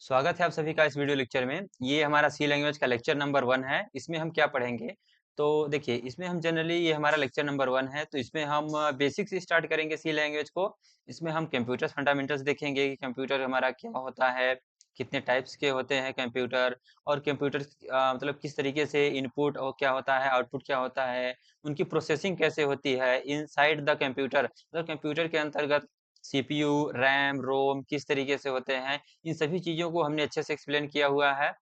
स्वागत है आप सभी का इस वीडियो लेक्चर में। ये हमारा सी लैंग्वेज का लेक्चर नंबर 1 है। इसमें हम क्या पढ़ेंगे? तो देखिए, इसमें हम जनरली ये हमारा लेक्चर नंबर 1 है, तो इसमें हम बेसिक से स्टार्ट करेंगे सी लैंग्वेज को। इसमें हम कंप्यूटर फंडामेंटल्स देखेंगे कि कंप्यूटर हमारा क्या होता है, कितने टाइप्स के होते हैं कंप्यूटर और कंप्यूटर मतलब किस तरीके से इनपुट और क्या होता है, आउटपुट क्या होता है, उनकी प्रोसेसिंग कैसे होती है इनसाइड द कंप्यूटर। मतलब कंप्यूटर के अंतर्गत सीपीयू, रैम, रोम किस तरीके से होते हैं, इन सभी चीज़ों को हमने अच्छे से एक्सप्लेन किया हुआ है।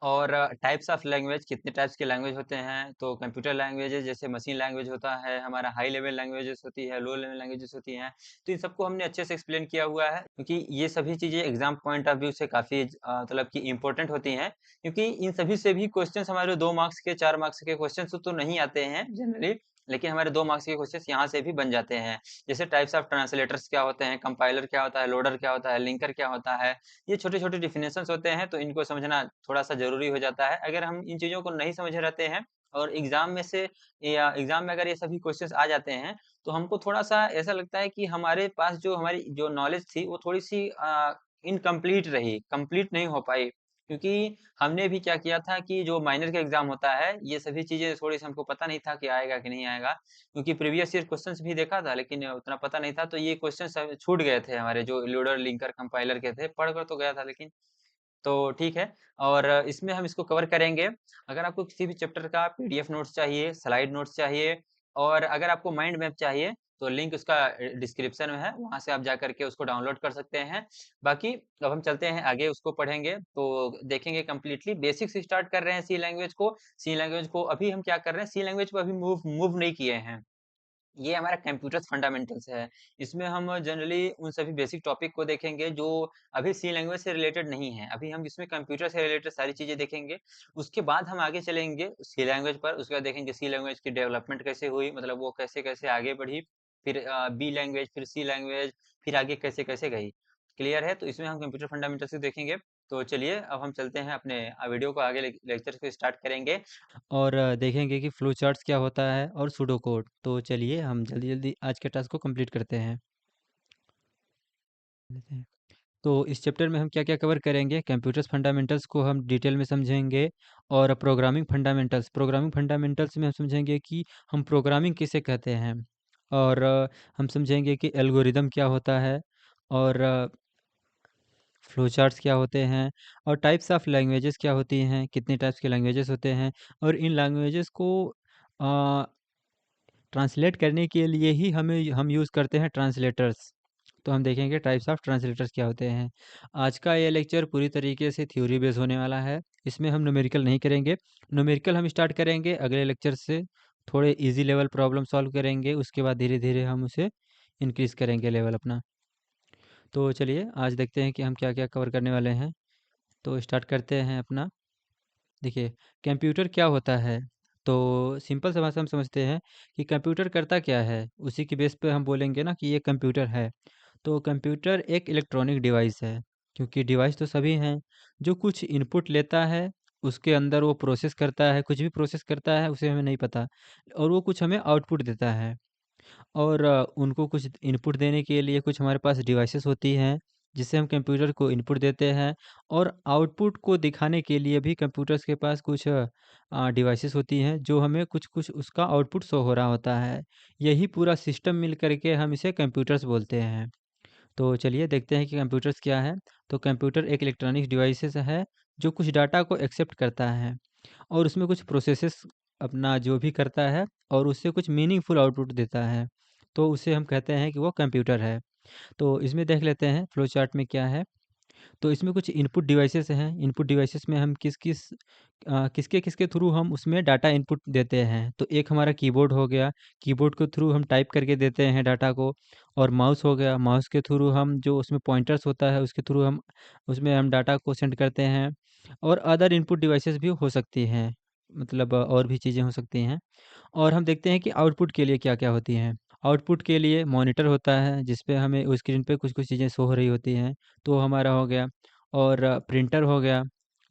और टाइप्स ऑफ लैंग्वेज, कितने टाइप्स के लैंग्वेज होते हैं, तो कंप्यूटर लैंग्वेजेस जैसे मशीन लैंग्वेज होता है, हमारा हाई लेवल लैंग्वेजेस होती है, लो लेवल लैंग्वेजेस होती हैं। तो इन सबको हमने अच्छे से एक्सप्लेन किया हुआ है, क्योंकि ये सभी चीज़ें एग्जाम पॉइंट ऑफ व्यू से काफ़ी मतलब कि इंपॉर्टेंट होती हैं, क्योंकि इन सभी से भी क्वेश्चंस हमारे 2 मार्क्स के, 4 मार्क्स के क्वेश्चंस तो नहीं आते हैं जनरली, लेकिन हमारे 2 मार्क्स के क्वेश्चंस यहाँ से भी बन जाते हैं। जैसे टाइप्स ऑफ ट्रांसलेटर्स क्या होते हैं, कंपाइलर क्या होता है, लोडर क्या होता है, लिंकर क्या होता है, ये छोटे-छोटे डेफिनेशंस होते हैं, तो इनको समझना थोड़ा-सा ज़रूरी हो जाता है। अगर हम इन चीज़ों को नहीं समझे रहते हैं और एग्ज़ाम में से या एग्ज़ाम में अगर ये सभी क्वेश्चंस आ जाते हैं, तो हमको थोड़ा-सा ऐसा लगता है कि हमारे पास जो हमारी जो नॉलेज थी, वो थोड़ी-सी इनकम्प्लीट रही, कंप्लीट नहीं हो पाई। क्योंकि हमने भी क्या किया था कि जो माइनर का एग्ज़ाम होता है, ये सभी चीज़ें थोड़ी-सी हमको पता नहीं था कि आएगा कि नहीं आएगा। क्योंकि प्रीवियस ईयर क्वेश्चंस भी देखा था, लेकिन उतना पता नहीं था, तो ये क्वेश्चंस छूट गए थे हमारे, जो लोडर, लिंकर, कंपाइलर के थे। पढ़ कर तो गया था, लेकिन तो ठीक है। और इसमें हम इसको कवर करेंगे। अगर आपको किसी भी चैप्टर का पीडीएफ नोट्स चाहिए, स्लाइड नोट्स चाहिए और अगर आपको माइंड मैप चाहिए, तो लिंक उसका डिस्क्रिप्शन में है, वहाँ से आप जा कर के उसको डाउनलोड कर सकते हैं। बाकी अब हम चलते हैं आगे, उसको पढ़ेंगे, तो देखेंगे कंप्लीटली। बेसिक से स्टार्ट कर रहे हैं सी लैंग्वेज को। सी लैंग्वेज को अभी हम क्या कर रहे हैं, सी लैंग्वेज को अभी मूव मूव नहीं किए हैं। ये हमारा कंप्यूटर्स फंडामेंटल्स है। इसमें हम जनरली उन सभी बेसिक टॉपिक को देखेंगे जो अभी सी लैंग्वेज से रिलेटेड नहीं है। अभी हम इसमें कंप्यूटर से रिलेटेड सारी चीज़ें देखेंगे। उसके बाद हम आगे चलेंगे सी लैंग्वेज पर, उसके बाद देखेंगे सी लैंग्वेज की डेवलपमेंट कैसे हुई, मतलब वो कैसे-कैसे आगे बढ़ी। फिर बी लैंग्वेज, फिर सी लैंग्वेज, फिर आगे कैसे-कैसे गई। क्लियर है? तो इसमें हम कंप्यूटर फंडामेंटल्स से देखेंगे। तो चलिए अब हम चलते हैं अपने वीडियो को आगे लेक्चर को स्टार्ट करेंगे। और देखेंगे कि फ्लो चार्ट्स क्या होता है और सूडो कोड। तो चलिए हम जल्दी-जल्दी आज के टास्क को कंप्लीट करते हैं। तो इस चैप्टर में हम क्या-क्या कवर करेंगे, कंप्यूटर्स फंडामेंटल्स को हम डिटेल में समझेंगे और प्रोग्रामिंग फंडामेंटल्स में हम समझेंगे कि हम प्रोग्रामिंग किसे कहते हैं और हम समझेंगे कि एल्गोरिदम क्या होता है और फ्लो चार्ट्स क्या होते हैं और टाइप्स ऑफ लैंग्वेजेस क्या होती हैं, कितने टाइप्स के लैंग्वेजेस होते हैं और इन लैंग्वेजेस को अ, ट्रांसलेट करने के लिए ही हम यूज़ करते हैं ट्रांसलेटर्स। तो हम देखेंगे टाइप्स ऑफ ट्रांसलेटर्स क्या होते हैं। आज का ये लेक्चर पूरी तरीके से थ्योरी बेस होने वाला है। इसमें हम न्यूमेरिकल नहीं करेंगे। न्यूमेरिकल हम स्टार्ट करेंगे अगले लेक्चर से। थोड़े इजी लेवल प्रॉब्लम सॉल्व करेंगे, उसके बाद धीरे-धीरे हम उसे इंक्रीज़ करेंगे लेवल अपना। तो चलिए आज देखते हैं कि हम क्या-क्या कवर करने वाले हैं। तो स्टार्ट करते हैं अपना। देखिए, कंप्यूटर क्या होता है? तो सिंपल सा भाषा में समझते हैं कि कंप्यूटर करता क्या है? उसी के बेस पे हम बोलेंगे ना कि ये कंप्यूटर है। तो कंप्यूटर एक इलेक्ट्रॉनिक डिवाइस है, क्योंकि डिवाइस तो सभी हैं। जो कुछ इनपुट लेता है, उसके अंदर वो प्रोसेस करता है, कुछ भी प्रोसेस करता है उसे हमें नहीं पता और वो कुछ हमें आउटपुट देता है। और उनको कुछ इनपुट देने के लिए कुछ हमारे पास डिवाइसेस होती हैं, जिससे हम कंप्यूटर को इनपुट देते हैं और आउटपुट को दिखाने के लिए भी कंप्यूटर्स के पास कुछ डिवाइसेस होती हैं, जो हमें कुछ-कुछ उसका आउटपुट शो हो रहा होता है। यही पूरा सिस्टम मिल कर के हम इसे कंप्यूटर्स बोलते हैं। तो चलिए देखते हैं कि कंप्यूटर्स क्या है। तो कंप्यूटर एक इलेक्ट्रॉनिक डिवाइसेस है, जो कुछ डाटा को एक्सेप्ट करता है और उसमें कुछ प्रोसेसेस अपना जो भी करता है और उससे कुछ मीनिंगफुल आउटपुट देता है। तो उसे हम कहते हैं कि वो कंप्यूटर है। तो इसमें देख लेते हैं फ्लो चार्ट में क्या है। तो इसमें कुछ इनपुट डिवाइसेस हैं। इनपुट डिवाइसेस में हम किसके थ्रू हम उसमें डाटा इनपुट देते हैं। तो एक हमारा कीबोर्ड हो गया, कीबोर्ड के थ्रू हम टाइप करके देते हैं डाटा को और माउस हो गया, माउस के थ्रू हम जो उसमें पॉइंटर्स होता है उसके थ्रू हम उसमें हम डाटा को सेंड करते हैं और अदर इनपुट डिवाइसेस भी हो सकती हैं, मतलब और भी चीज़ें हो सकती हैं। और हम देखते हैं कि आउटपुट के लिए क्या-क्या होती हैं। आउटपुट के लिए मॉनिटर होता है, जिस पे हमें उस स्क्रीन पे कुछ-कुछ चीज़ें शो हो रही होती हैं, तो हमारा हो गया। और प्रिंटर हो गया,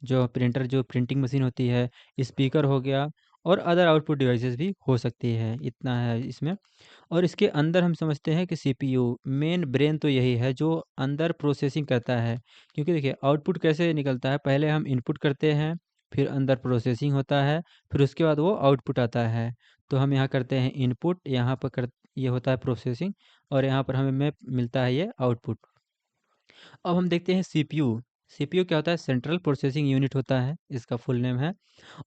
जो प्रिंटिंग मशीन होती है, स्पीकर हो गया और अदर आउटपुट डिवाइसेस भी हो सकती है, इतना है इसमें। और इसके अंदर हम समझते हैं कि सीपीयू मेन ब्रेन तो यही है जो अंदर प्रोसेसिंग करता है। क्योंकि देखिए आउटपुट कैसे निकलता है, पहले हम इनपुट करते हैं, फिर अंदर प्रोसेसिंग होता है, फिर उसके बाद वो आउटपुट आता है। तो हम यहाँ करते हैं इनपुट, यहाँ पर ये होता है प्रोसेसिंग, और यहाँ पर हमें मिलता है ये आउटपुट। अब हम देखते हैं सीपीयू। सीपीयू क्या होता है? सेंट्रल प्रोसेसिंग यूनिट होता है, इसका फुल नेम है।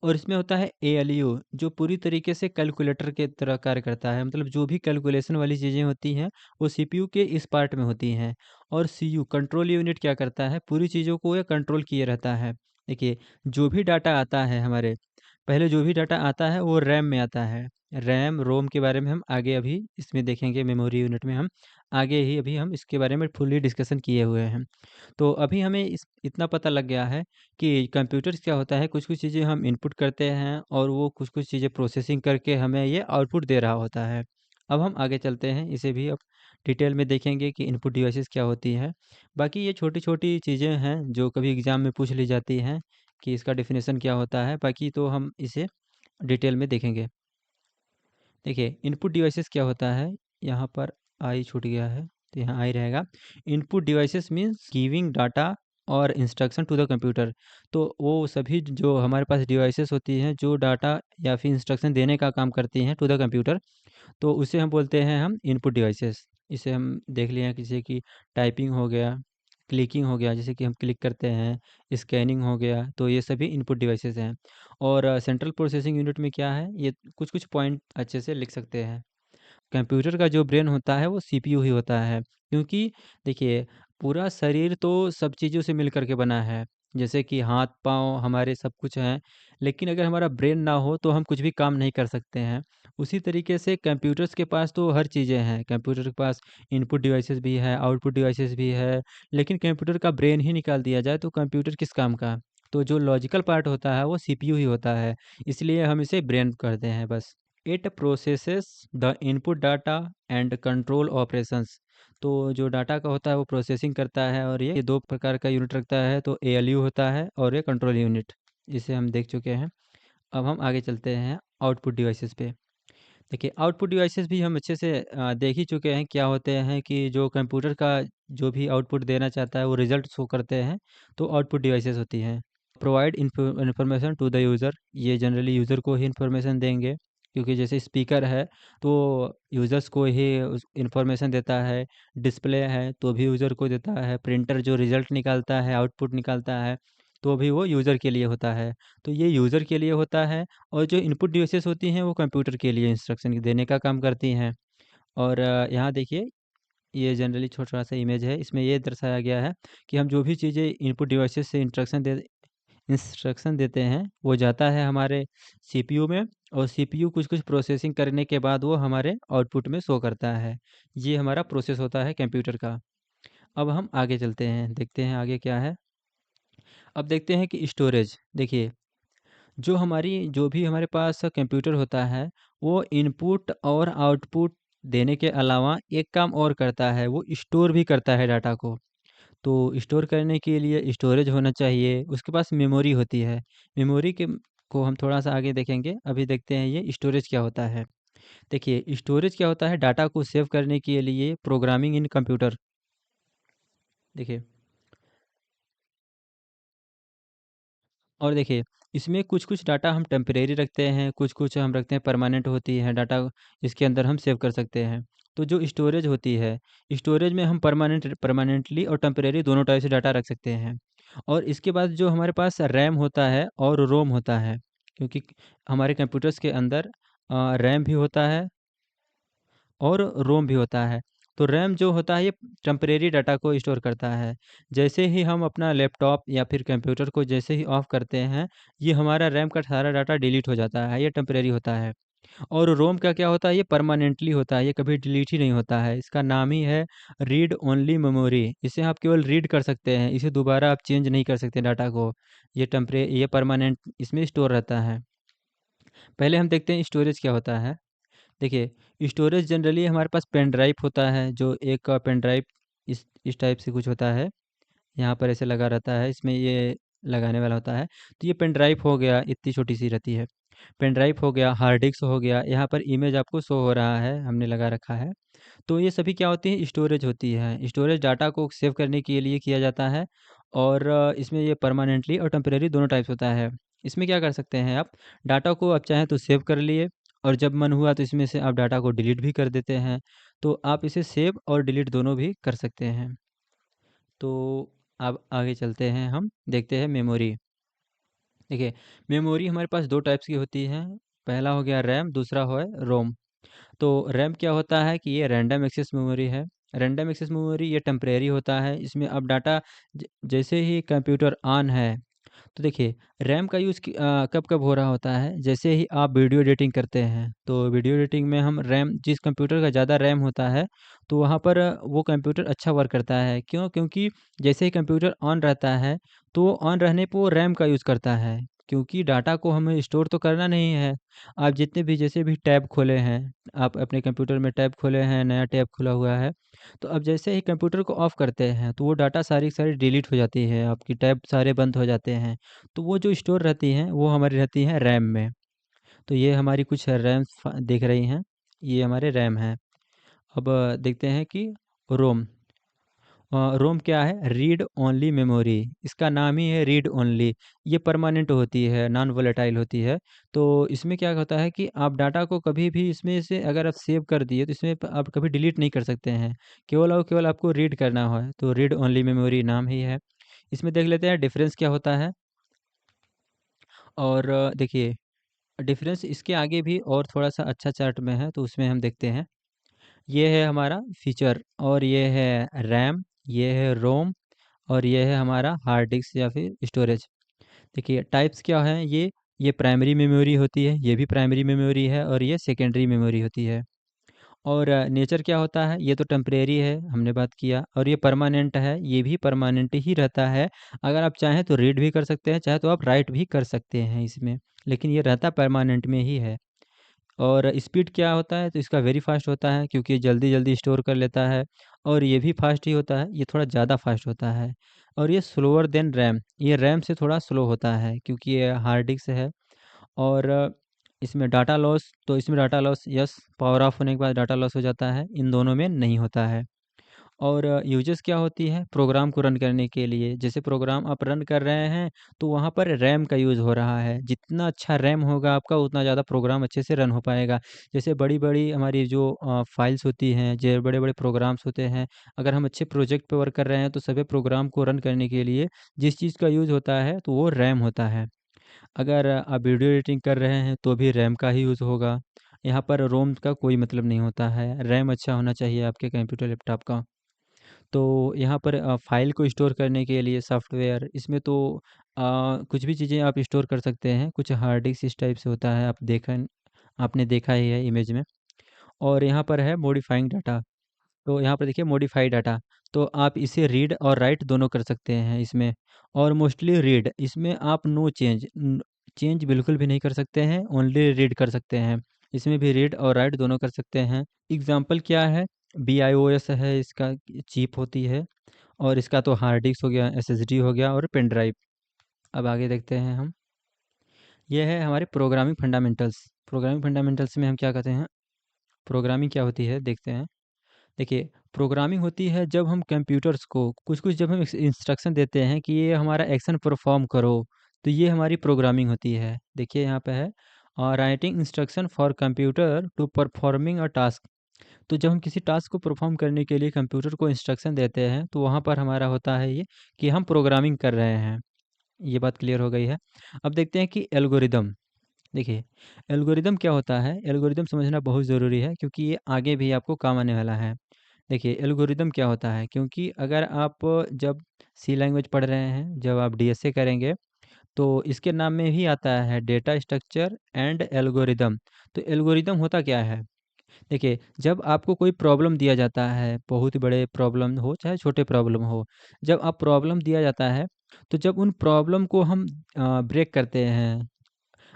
और इसमें होता है एएलयू, जो पूरी तरीके से कैलकुलेटर के तरह कार्य करता है। मतलब जो भी कैलकुलेशन वाली चीज़ें होती हैं वो सीपीयू के इस पार्ट में होती हैं। और सीयू कंट्रोल यूनिट क्या करता है? पूरी चीज़ों को ये कंट्रोल किए रहता है। देखिए, जो भी डाटा आता है हमारे, पहले जो भी डाटा आता है वो रैम में आता है। रैम रोम के बारे में हम आगे अभी इसमें देखेंगे, मेमोरी यूनिट में हम आगे ही अभी हम इसके बारे में फुली डिस्कशन किए हुए हैं। तो अभी हमें इस इतना पता लग गया है कि कंप्यूटर क्या होता है, कुछ-कुछ चीज़ें हम इनपुट करते हैं और वो कुछ-कुछ चीज़ें प्रोसेसिंग करके हमें ये आउटपुट दे रहा होता है। अब हम आगे चलते हैं, इसे भी अब डिटेल में देखेंगे कि इनपुट डिवाइसेस क्या होती हैं। बाकी ये छोटी-छोटी चीज़ें हैं जो कभी एग्ज़ाम में पूछ ली जाती हैं कि इसका डेफ़िनेशन क्या होता है, बाकी तो हम इसे डिटेल में देखेंगे। देखिए, इनपुट डिवाइसेस क्या होता है, यहाँ पर आई छूट गया है, तो यहाँ आई रहेगा। Input devices means giving data और इंस्ट्रक्शन टू द कंप्यूटर। तो वो सभी जो हमारे पास डिवाइसेस होती हैं जो डाटा या फिर इंस्ट्रक्शन देने का काम करती हैं टू द कंप्यूटर, तो उसे हम बोलते हैं हम इनपुट डिवाइसेस। इसे हम देख लिए हैं, जैसे कि टाइपिंग हो गया, क्लिकिंग हो गया, जैसे कि हम क्लिक करते हैं, स्कैनिंग हो गया, तो ये सभी इनपुट डिवाइसेस हैं। और सेंट्रल प्रोसेसिंग यूनिट में क्या है, ये कुछ-कुछ पॉइंट अच्छे से लिख सकते हैं। कंप्यूटर का जो ब्रेन होता है वो सीपीयू ही होता है, क्योंकि देखिए पूरा शरीर तो सब चीज़ों से मिल कर के बना है। जैसे कि हाथ पाँव हमारे सब कुछ हैं, लेकिन अगर हमारा ब्रेन ना हो तो हम कुछ भी काम नहीं कर सकते हैं। उसी तरीके से कंप्यूटर्स के पास तो हर चीज़ें हैं, कंप्यूटर के पास इनपुट डिवाइसेस भी है, आउटपुट डिवाइसेस भी है, लेकिन कंप्यूटर का ब्रेन ही निकाल दिया जाए तो कंप्यूटर किस काम का? तो जो लॉजिकल पार्ट होता है वो सीपीयू ही होता है, इसलिए हम इसे ब्रेन कहते हैं बस। It processes the input data and control operations. तो जो डाटा का होता है वो प्रोसेसिंग करता है, और ये दो प्रकार का यूनिट रखता है, तो एएलयू होता है और ये कंट्रोल यूनिट। इसे हम देख चुके हैं। अब हम आगे चलते हैं आउटपुट डिवाइसेस पे। देखिए, आउटपुट डिवाइसेस भी हम अच्छे से देख ही चुके हैं क्या होते हैं, कि जो कंप्यूटर का जो भी आउटपुट देना चाहता है वो रिजल्ट शो करते हैं, तो आउटपुट डिवाइसेस होती हैं। Provide information to the user, ये जनरली यूज़र को ही इंफॉर्मेशन देंगे, क्योंकि जैसे स्पीकर है तो यूज़र्स को ही उस इंफॉर्मेशन देता है, डिस्प्ले है तो भी यूज़र को देता है, प्रिंटर जो रिजल्ट निकालता है, आउटपुट निकालता है, तो भी वो यूज़र के लिए होता है। तो ये यूज़र के लिए होता है, और जो इनपुट डिवाइसेस होती हैं वो कंप्यूटर के लिए इंस्ट्रक्शन देने का काम करती हैं। और यहाँ देखिए, ये जनरली छोटा-सा इमेज है, इसमें ये दर्शाया गया है कि हम जो भी चीज़ें इनपुट डिवाइसेस से इंस्ट्रक्शन देते हैं, वो जाता है हमारे सीपीयू में, और सीपीयू कुछ-कुछ प्रोसेसिंग करने के बाद वो हमारे आउटपुट में शो करता है। ये हमारा प्रोसेस होता है कंप्यूटर का। अब हम आगे चलते हैं, देखते हैं आगे क्या है। अब देखते हैं कि स्टोरेज। देखिए, जो भी हमारे पास कंप्यूटर होता है, वो इनपुट और आउटपुट देने के अलावा एक काम और करता है, वो स्टोर भी करता है डाटा को। तो स्टोर करने के लिए स्टोरेज होना चाहिए, उसके पास मेमोरी होती है। मेमोरी के को हम थोड़ा-सा आगे देखेंगे, अभी देखते हैं ये स्टोरेज क्या होता है। देखिए, स्टोरेज क्या होता है, डाटा को सेव करने के लिए प्रोग्रामिंग इन कंप्यूटर। देखिए, और देखिए, इसमें कुछ-कुछ डाटा हम टेम्परेरी रखते हैं, कुछ-कुछ हम रखते हैं परमानेंट होती है डाटा, इसके अंदर हम सेव कर सकते हैं। तो जो स्टोरेज होती है, स्टोरेज में हम परमानेंटली और टेम्परेरी दोनों टाइप से डाटा रख सकते हैं। और इसके बाद जो हमारे पास रैम होता है और रोम होता है, क्योंकि हमारे कंप्यूटर्स के अंदर रैम भी होता है और रोम भी होता है। तो रैम जो होता है ये टेम्परेरी डाटा को स्टोर करता है। जैसे ही हम अपना लैपटॉप या फिर कंप्यूटर को जैसे ही ऑफ करते हैं, ये हमारा रैम का सारा डाटा डिलीट हो जाता है, ये टेम्परेरी होता है। और रोम का क्या होता है, ये परमानेंटली होता है, ये कभी डिलीट ही नहीं होता है। इसका नाम ही है रीड ओनली मेमोरी। इसे आप केवल रीड कर सकते हैं, इसे दोबारा आप चेंज नहीं कर सकते डाटा को। ये परमानेंट इसमें स्टोर रहता है। पहले हम देखते हैं स्टोरेज क्या होता है। देखिए, स्टोरेज जनरली हमारे पास पेन ड्राइव होता है, जो एक पेन ड्राइव इस टाइप से कुछ होता है, यहाँ पर ऐसे लगा रहता है, इसमें ये लगाने वाला होता है। तो ये पेन ड्राइव हो गया, इतनी छोटी सी रहती है। पेन ड्राइव हो गया, हार्ड डिस्क हो गया, यहाँ पर इमेज आपको शो हो रहा है, हमने लगा रखा है। तो ये सभी क्या होती है, स्टोरेज होती है। स्टोरेज डाटा को सेव करने के लिए किया जाता है और इसमें ये परमानेंटली और टेम्परेरी दोनों टाइप्स होता है। इसमें क्या कर सकते हैं आप, डाटा को आप चाहें तो सेव कर लिए और जब मन हुआ तो इसमें से आप डाटा को डिलीट भी कर देते हैं। तो आप इसे सेव और डिलीट दोनों भी कर सकते हैं। तो अब आगे चलते हैं, हम देखते हैं मेमोरी। देखिए, मेमोरी हमारे पास 2 टाइप्स की होती है। पहला हो गया रैम, दूसरा है रोम। तो रैम क्या होता है कि ये रैंडम एक्सेस मेमोरी है। रैंडम एक्सेस मेमोरी ये टेम्परेरी होता है। इसमें अब डाटा जैसे ही कंप्यूटर ऑन है, तो देखिए रैम का यूज़ कब-कब हो रहा होता है, जैसे ही आप वीडियो एडिटिंग करते हैं, तो वीडियो एडिटिंग में हम रैम, जिस कंप्यूटर का ज़्यादा रैम होता है, तो वहाँ पर वो कंप्यूटर अच्छा वर्क करता है। क्यों? क्योंकि जैसे ही कंप्यूटर ऑन रहता है, तो वो ऑन रहने पे वो रैम का यूज़ करता है, क्योंकि डाटा को हमें स्टोर तो करना नहीं है। आप जितने भी जैसे भी टैब खोले हैं, आप अपने कंप्यूटर में टैब खोले हैं, नया टैब खुला हुआ है, तो अब जैसे ही कंप्यूटर को ऑफ करते हैं, तो वो डाटा सारी की सारी डिलीट हो जाती है, आपकी टैब सारे बंद हो जाते हैं। तो वो जो स्टोर रहती हैं, वो हमारी रहती हैं रैम में। तो ये हमारी कुछ रैम्स दिख रही हैं, ये हमारे रैम हैं। अब देखते हैं कि रोम। रोम क्या है? Read only memory. इसका नाम ही है रीड ओनली। ये परमानेंट होती है, नॉन वोलेटाइल होती है। तो इसमें क्या होता है कि आप डाटा को कभी भी इसमें से अगर आप सेव कर दिए, तो इसमें आप कभी डिलीट नहीं कर सकते हैं। केवल और केवल आपको रीड करना है, तो रीड ओनली मेमोरी नाम ही है। इसमें देख लेते हैं डिफरेंस क्या होता है। और देखिए, डिफरेंस इसके आगे भी और थोड़ा-सा अच्छा चार्ट में है, तो उसमें हम देखते हैं। ये है हमारा फीचर और ये है रैम, ये है रोम और ये है हमारा हार्ड डिस्क या फिर स्टोरेज। देखिए टाइप्स क्या हैं ये प्राइमरी मेमोरी होती है, ये भी प्राइमरी मेमोरी है और ये सेकेंडरी मेमोरी होती है। और नेचर क्या होता है, ये तो टेम्परेरी है, हमने बात किया, और ये परमानेंट है, ये भी परमानेंट ही रहता है। अगर आप चाहें तो रीड भी कर सकते हैं, चाहे तो आप राइट भी कर सकते हैं इसमें, लेकिन ये रहता परमानेंट में ही है। और स्पीड क्या होता है, तो इसका वेरी फास्ट होता है क्योंकि ये जल्दी-जल्दी स्टोर कर लेता है और ये भी फास्ट ही होता है, ये थोड़ा ज़्यादा फास्ट होता है। और ये स्लोअर देन रैम, ये रैम से थोड़ा स्लो होता है क्योंकि ये हार्ड डिस्क है। और इसमें डाटा लॉस, तो इसमें data loss yes, power of होने के बाद डाटा लॉस हो जाता है, इन दोनों में नहीं होता है। और यूजेस क्या होती है प्रोग्राम को रन करने के लिए, जैसे प्रोग्राम आप रन कर रहे हैं, तो वहाँ पर रैम का यूज़ हो रहा है। जितना अच्छा रैम होगा आपका, उतना ज़्यादा प्रोग्राम अच्छे से रन हो पाएगा। जैसे बड़ी-बड़ी हमारी जो फाइल्स होती हैं, जो बड़े-बड़े प्रोग्राम्स होते हैं, अगर हम अच्छे प्रोजेक्ट पे वर्क कर रहे हैं, तो सभी प्रोग्राम को रन करने के लिए जिस चीज़ का यूज़ होता है, तो वो रैम होता है। अगर आप वीडियो एडिटिंग कर रहे हैं, तो भी रैम का ही यूज़ होगा। यहाँ पर रोम का कोई मतलब नहीं होता है, रैम अच्छा होना चाहिए आपके कंप्यूटर, लैपटॉप का। तो यहाँ पर फ़ाइल को स्टोर करने के लिए सॉफ्टवेयर, इसमें तो कुछ भी चीज़ें आप स्टोर कर सकते हैं। कुछ हार्ड डिस्क इस टाइप से होता है, आपने देखा ही है इमेज में। और यहाँ पर है मॉडिफाइंग डाटा, तो यहाँ पर देखिए मॉडिफाइड डाटा, तो आप इसे रीड और राइट दोनों कर सकते हैं इसमें। और मोस्टली रीड, इसमें आप नो चेंज, चेंज बिल्कुल भी नहीं कर सकते हैं, ओनली रीड कर सकते हैं। इसमें भी रीड और राइट दोनों कर सकते हैं। एग्जाम्पल क्या है, BIOS है इसका, चिप होती है। और इसका तो हार्ड डिस्क हो गया, SSD हो गया और पेन ड्राइव। अब आगे देखते हैं हम, ये है हमारे प्रोग्रामिंग फंडामेंटल्स। प्रोग्रामिंग फंडामेंटल्स में हम क्या कहते हैं, प्रोग्रामिंग क्या होती है देखते हैं। देखिए, प्रोग्रामिंग होती है जब हम कंप्यूटर्स को कुछ-कुछ जब हम इंस्ट्रक्शन देते हैं कि ये हमारा एक्शन परफॉर्म करो, तो ये हमारी प्रोग्रामिंग होती है। देखिए यहाँ पे है writing instruction for computer to performing a task. तो जब हम किसी टास्क को परफॉर्म करने के लिए कंप्यूटर को इंस्ट्रक्शन देते हैं, तो वहाँ पर हमारा होता है ये कि हम प्रोग्रामिंग कर रहे हैं। ये बात क्लियर हो गई है। अब देखते हैं कि एल्गोरिदम। देखिए, एल्गोरिदम क्या होता है, एल्गोरिदम समझना बहुत ज़रूरी है क्योंकि ये आगे भी आपको काम आने वाला है। देखिए, एल्गोरिदम क्या होता है, क्योंकि अगर आप जब सी लैंग्वेज पढ़ रहे हैं, जब आप DSA करेंगे, तो इसके नाम में ही आता है डेटा स्ट्रक्चर एंड एल्गोरिदम। तो एल्गोरिदम होता क्या है? देखिए, जब आपको कोई प्रॉब्लम दिया जाता है, बहुत बड़े प्रॉब्लम हो चाहे छोटे प्रॉब्लम हो, जब आप प्रॉब्लम दिया जाता है, तो जब उन प्रॉब्लम को हम ब्रेक करते हैं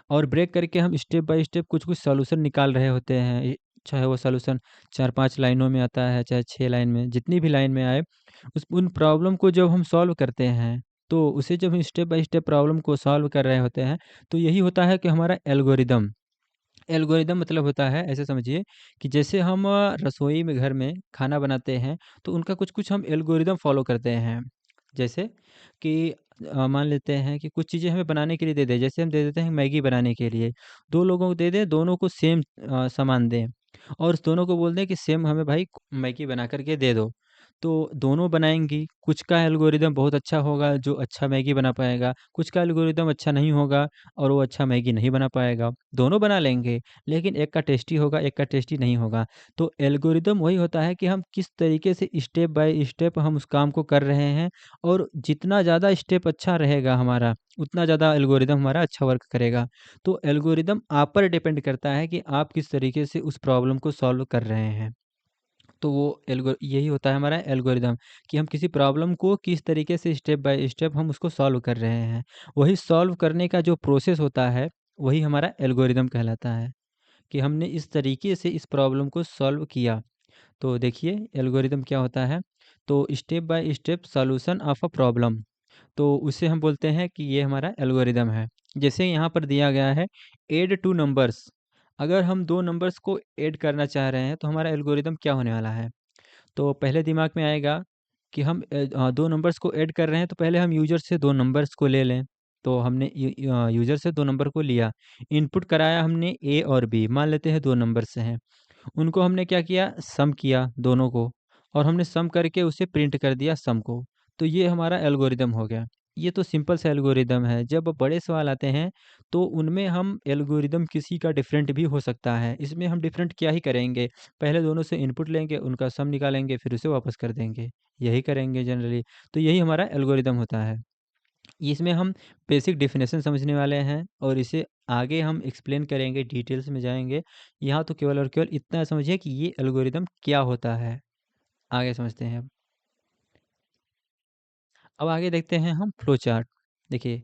और ब्रेक करके हम स्टेप बाय स्टेप कुछ-कुछ सॉल्यूशन निकाल रहे होते हैं। चाहे वो सॉल्यूशन 4-5 लाइनों में आता है, चाहे 6 लाइन में, जितनी भी लाइन में आए, उन प्रॉब्लम को जब हम सॉल्व करते हैं, तो उसे जब हम स्टेप बाय स्टेप प्रॉब्लम को सॉल्व कर रहे होते हैं, तो यही होता है कि हमारा एल्गोरिदम। एल्गोरिदम मतलब होता है, ऐसे समझिए कि जैसे हम रसोई में घर में खाना बनाते हैं, तो उनका कुछ-कुछ हम एल्गोरिदम फ़ॉलो करते हैं। जैसे कि मान लेते हैं कि कुछ चीज़ें हमें बनाने के लिए दे दें, जैसे हम दे देते हैं मैगी बनाने के लिए, 2 लोगों को दे दें, दोनों को सेम सामान दें और उस दोनों को बोल दें कि सेम हमें भाई मैगी बना कर के दे दो। तो दोनों बनाएँगी, कुछ का एल्गोरिदम बहुत अच्छा होगा, जो अच्छा मैगी बना पाएगा, कुछ का एल्गोरिदम अच्छा नहीं होगा और वो अच्छा मैगी नहीं बना पाएगा। दोनों बना लेंगे, लेकिन एक का टेस्टी होगा, एक का टेस्टी नहीं होगा। तो एल्गोरिदम वही होता है कि हम किस तरीके से स्टेप बाय स्टेप हम उस काम को कर रहे हैं और जितना ज़्यादा स्टेप अच्छा रहेगा हमारा, उतना ज़्यादा एल्गोरिदम हमारा अच्छा वर्क करेगा। तो एल्गोरिदम आप पर डिपेंड करता है कि आप किस तरीके से उस प्रॉब्लम को सॉल्व कर रहे हैं। तो वो एल्गो यही होता है हमारा एल्गोरिदम कि हम किसी प्रॉब्लम को किस तरीके से स्टेप बाय स्टेप हम उसको सॉल्व कर रहे हैं। वही सॉल्व करने का जो प्रोसेस होता है, वही हमारा एल्गोरिदम कहलाता है कि हमने इस तरीके से इस प्रॉब्लम को सॉल्व किया। तो देखिए एल्गोरिदम क्या होता है, तो step by step solution of a problem, तो उसे हम बोलते हैं कि ये हमारा एल्गोरिदम है। जैसे यहाँ पर दिया गया है ऐड 2 नंबर्स, अगर हम 2 नंबर्स को ऐड करना चाह रहे हैं, तो हमारा एल्गोरिदम क्या होने वाला है? तो पहले दिमाग में आएगा कि हम 2 नंबर्स को ऐड कर रहे हैं, तो पहले हम यूज़र से 2 नंबर्स को ले लें। तो हमने यूज़र से 2 नंबर को लिया, इनपुट कराया हमने ए और बी, मान लेते हैं 2 नंबर से हैं। उनको हमने क्या किया, सम किया दोनों को और हमने सम करके उसे प्रिंट कर दिया सम को। तो ये हमारा एल्गोरिदम हो गया। ये तो सिंपल सा एल्गोरिदम है। जब बड़े सवाल आते हैं, तो उनमें हम एल्गोरिदम किसी का डिफरेंट भी हो सकता है। इसमें हम डिफरेंट क्या ही करेंगे, पहले दोनों से इनपुट लेंगे, उनका सम निकालेंगे, फिर उसे वापस कर देंगे। यही करेंगे जनरली। तो यही हमारा एल्गोरिदम होता है। इसमें हम बेसिक डेफिनेशन समझने वाले हैं और इसे आगे हम एक्सप्लेन करेंगे, डिटेल्स में जाएँगे। यहाँ तो केवल और केवल इतना समझिए कि ये एल्गोरिदम क्या होता है। आगे समझते हैं अब। अब आगे देखते हैं हम फ्लो चार्ट। देखिए,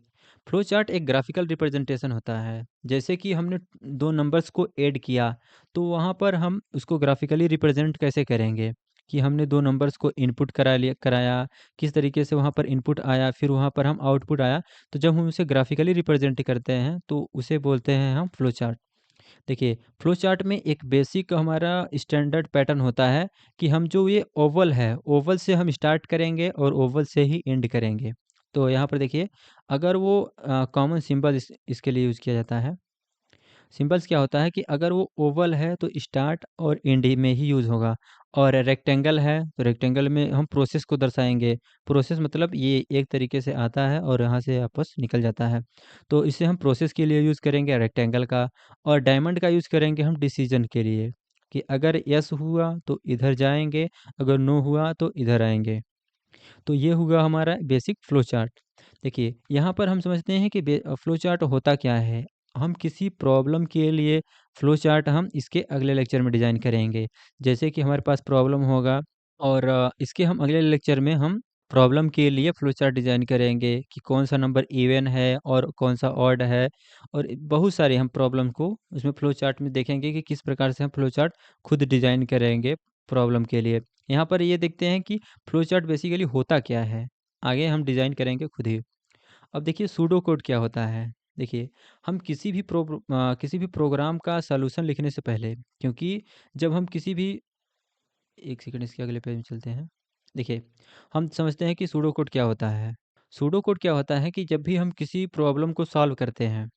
फ्लो चार्ट एक ग्राफ़िकल रिप्रेजेंटेशन होता है। जैसे कि हमने 2 नंबर्स को ऐड किया, तो वहाँ पर हम उसको ग्राफ़िकली रिप्रेजेंट कैसे करेंगे कि हमने 2 नंबर्स को इनपुट कराया, किस तरीके से वहाँ पर इनपुट आया, फिर वहाँ पर हम आउटपुट आया। तो जब हम उसे ग्राफ़िकली रिप्रेजेंट करते हैं, तो उसे बोलते हैं हम फ्लो चार्ट। देखिए, फ्लो चार्ट में एक बेसिक हमारा स्टैंडर्ड पैटर्न होता है कि हम जो ये ओवल है, ओवल से हम स्टार्ट करेंगे और ओवल से ही एंड करेंगे। तो यहाँ पर देखिए, अगर वो कॉमन सिंबल इसके लिए यूज़ किया जाता है। सिंबल्स क्या होता है कि अगर वो ओवल है तो स्टार्ट और एंड में ही यूज़ होगा और रेक्टेंगल है तो रेक्टेंगल में हम प्रोसेस को दर्शाएंगे। प्रोसेस मतलब ये एक तरीके से आता है और यहाँ से वापस निकल जाता है। तो इसे हम प्रोसेस के लिए यूज़ करेंगे रेक्टेंगल का, और डायमंड का यूज़ करेंगे हम डिसीजन के लिए कि अगर यस हुआ तो इधर जाएंगे, अगर नो हुआ तो इधर आएंगे। तो ये हुआ हमारा बेसिक फ्लो चार्ट। देखिए, यहाँ पर हम समझते हैं कि फ्लो चार्ट होता क्या है। हम किसी प्रॉब्लम के लिए फ्लो चार्ट हम इसके अगले लेक्चर में डिज़ाइन करेंगे। जैसे कि हमारे पास प्रॉब्लम होगा और इसके हम अगले लेक्चर में हम प्रॉब्लम के लिए फ्लो चार्ट डिज़ाइन करेंगे कि कौन सा नंबर इवन है और कौन सा ऑड है, और बहुत सारे हम प्रॉब्लम को उसमें फ्लो चार्ट में देखेंगे कि किस प्रकार से हम फ्लो चार्ट खुद डिज़ाइन करेंगे प्रॉब्लम के लिए। यहाँ पर ये देखते हैं कि फ्लो चार्ट बेसिकली होता क्या है, आगे हम डिज़ाइन करेंगे खुद ही। अब देखिए सूडो कोड क्या होता है। देखिए, हम किसी भी प्रोग्राम का सॉल्यूशन लिखने से पहले, क्योंकि जब हम किसी भी, एक सेकंड इसके अगले पेज में चलते हैं। देखिए, हम समझते हैं कि सूडो कोड क्या होता है। सूडो कोड क्या होता है कि जब भी हम किसी प्रॉब्लम को सॉल्व करते हैं,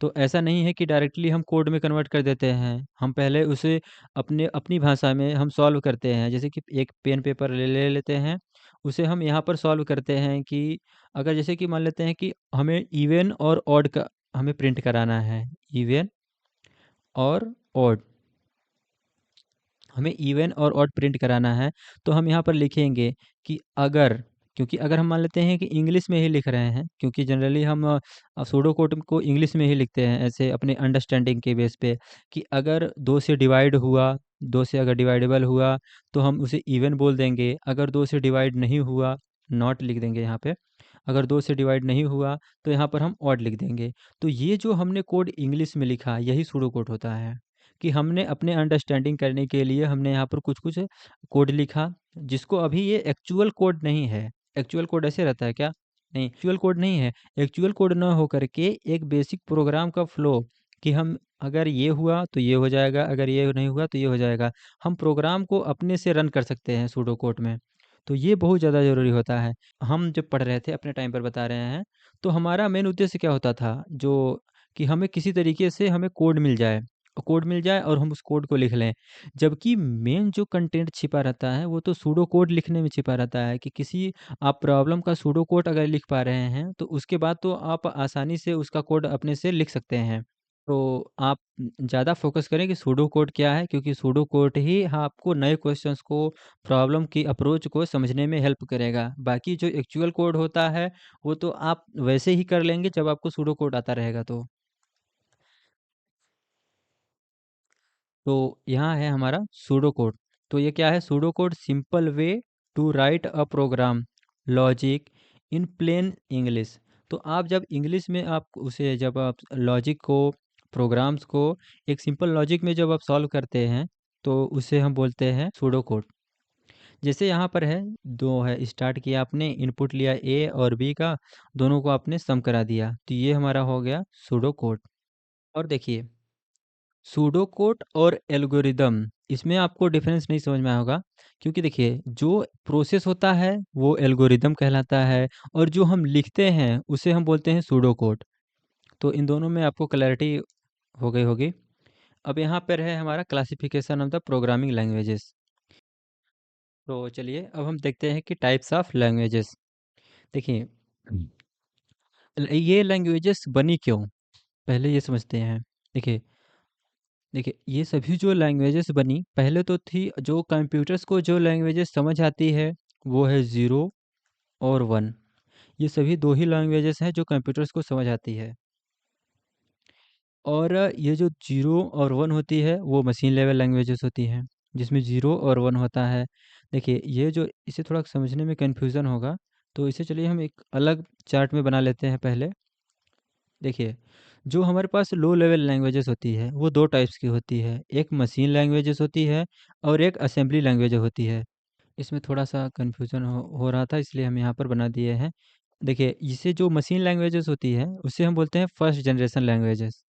तो ऐसा नहीं है कि डायरेक्टली हम कोड में कन्वर्ट कर देते हैं। हम पहले उसे अपनी भाषा में हम सॉल्व करते हैं। जैसे कि एक पेन पेपर ले ले लेते हैं, उसे हम यहाँ पर सॉल्व करते हैं कि अगर जैसे कि मान लेते हैं कि हमें इवन और ऑड का हमें प्रिंट कराना है। इवन और ऑड, हमें इवन और ऑड प्रिंट कराना है, तो हम यहाँ पर लिखेंगे कि अगर, क्योंकि अगर हम मान लेते हैं कि इंग्लिश में ही लिख रहे हैं, क्योंकि जनरली हम सूडो कोड को इंग्लिश में ही लिखते हैं ऐसे अपने अंडरस्टैंडिंग के बेस पे कि अगर 2 से डिवाइड हुआ, 2 से अगर डिवाइडेबल हुआ तो हम उसे इवन बोल देंगे, अगर 2 से डिवाइड नहीं हुआ, नॉट लिख देंगे यहाँ पे, अगर 2 से डिवाइड नहीं हुआ तो यहाँ पर हम ऑड लिख देंगे। तो ये जो हमने कोड इंग्लिश में लिखा, यही सूडो कोड होता है कि हमने अपने अंडरस्टैंडिंग करने के लिए हमने यहाँ पर कुछ-कुछ कोड लिखा, जिसको अभी ये एक्चुअल कोड नहीं है। एक्चुअल कोड ऐसे रहता है क्या? नहीं, एक्चुअल कोड नहीं है। एक्चुअल कोड ना हो करके एक बेसिक प्रोग्राम का फ्लो, कि हम अगर ये हुआ तो ये हो जाएगा, अगर ये नहीं हुआ तो ये हो जाएगा। हम प्रोग्राम को अपने से रन कर सकते हैं सूडो कोड में। तो ये बहुत ज़्यादा ज़रूरी होता है। हम जब पढ़ रहे थे अपने टाइम पर बता रहे हैं, तो हमारा मेन उद्देश्य क्या होता था, जो कि हमें किसी तरीके से हमें कोड मिल जाए, कोड मिल जाए और हम उस कोड को लिख लें। जबकि मेन जो कंटेंट छिपा रहता है वो तो सूडो कोड लिखने में छिपा रहता है, कि किसी आप प्रॉब्लम का सूडो कोड अगर लिख पा रहे हैं, तो उसके बाद तो आप आसानी से उसका कोड अपने से लिख सकते हैं। तो आप ज़्यादा फ़ोकस करें कि सूडो कोड क्या है, क्योंकि सूडो कोड ही आपको नए क्वेश्चंस को, प्रॉब्लम की अप्रोच को समझने में हेल्प करेगा। बाकी जो एक्चुअल कोड होता है, वो तो आप वैसे ही कर लेंगे जब आपको सूडो कोड आता रहेगा तो। तो यहाँ है हमारा सूडो कोड। तो ये क्या है? Pseudo code simple way to write a program logic in plain English. तो आप जब इंग्लिश में आप उसे, जब आप लॉजिक को, प्रोग्राम्स को एक सिंपल लॉजिक में जब आप सॉल्व करते हैं, तो उसे हम बोलते हैं सूडो कोड। जैसे यहाँ पर है, दो है, स्टार्ट किया आपने, इनपुट लिया ए और बी का, दोनों को आपने सम करा दिया, तो ये हमारा हो गया सूडो कोड। और देखिए, सूडोकोड और एल्गोरिदम, इसमें आपको डिफरेंस नहीं समझ में आया होगा, क्योंकि देखिए जो प्रोसेस होता है वो एल्गोरिदम कहलाता है, और जो हम लिखते हैं उसे हम बोलते हैं सूडोकोड। तो इन दोनों में आपको क्लैरिटी हो गई होगी। अब यहाँ पर है हमारा classification of the programming languages. तो चलिए अब हम देखते हैं कि टाइप्स ऑफ लैंग्वेजेस। देखिए, ये लैंग्वेजेस बनी क्यों, पहले ये समझते हैं। देखिए, देखिए ये सभी जो लैंग्वेजेस बनी, पहले तो थी, जो कंप्यूटर्स को जो लैंग्वेजेस समझ आती है वो है ज़ीरो और वन। ये सभी दो ही लैंग्वेजेस हैं जो कंप्यूटर्स को समझ आती है। और ये जो ज़ीरो और वन होती है वो मशीन लेवल लैंग्वेजेस होती हैं, जिसमें ज़ीरो और वन होता है। देखिए ये जो, इसे थोड़ा समझने में कन्फ्यूज़न होगा, तो इसे चलिए हम एक अलग चार्ट में बना लेते हैं पहले। देखिए, जो हमारे पास लो लेवल लैंग्वेजेस होती है वो दो टाइप्स की होती है, एक मशीन लैंग्वेजेस होती है और एक असेंबली लैंग्वेज होती है। इसमें थोड़ा सा कन्फ्यूज़न हो रहा था, इसलिए हम यहाँ पर बना दिए हैं। देखिए, इसे जो मशीन लैंग्वेजेस होती है उसे हम बोलते हैं फर्स्ट जनरेशन लैंग्वेजेस,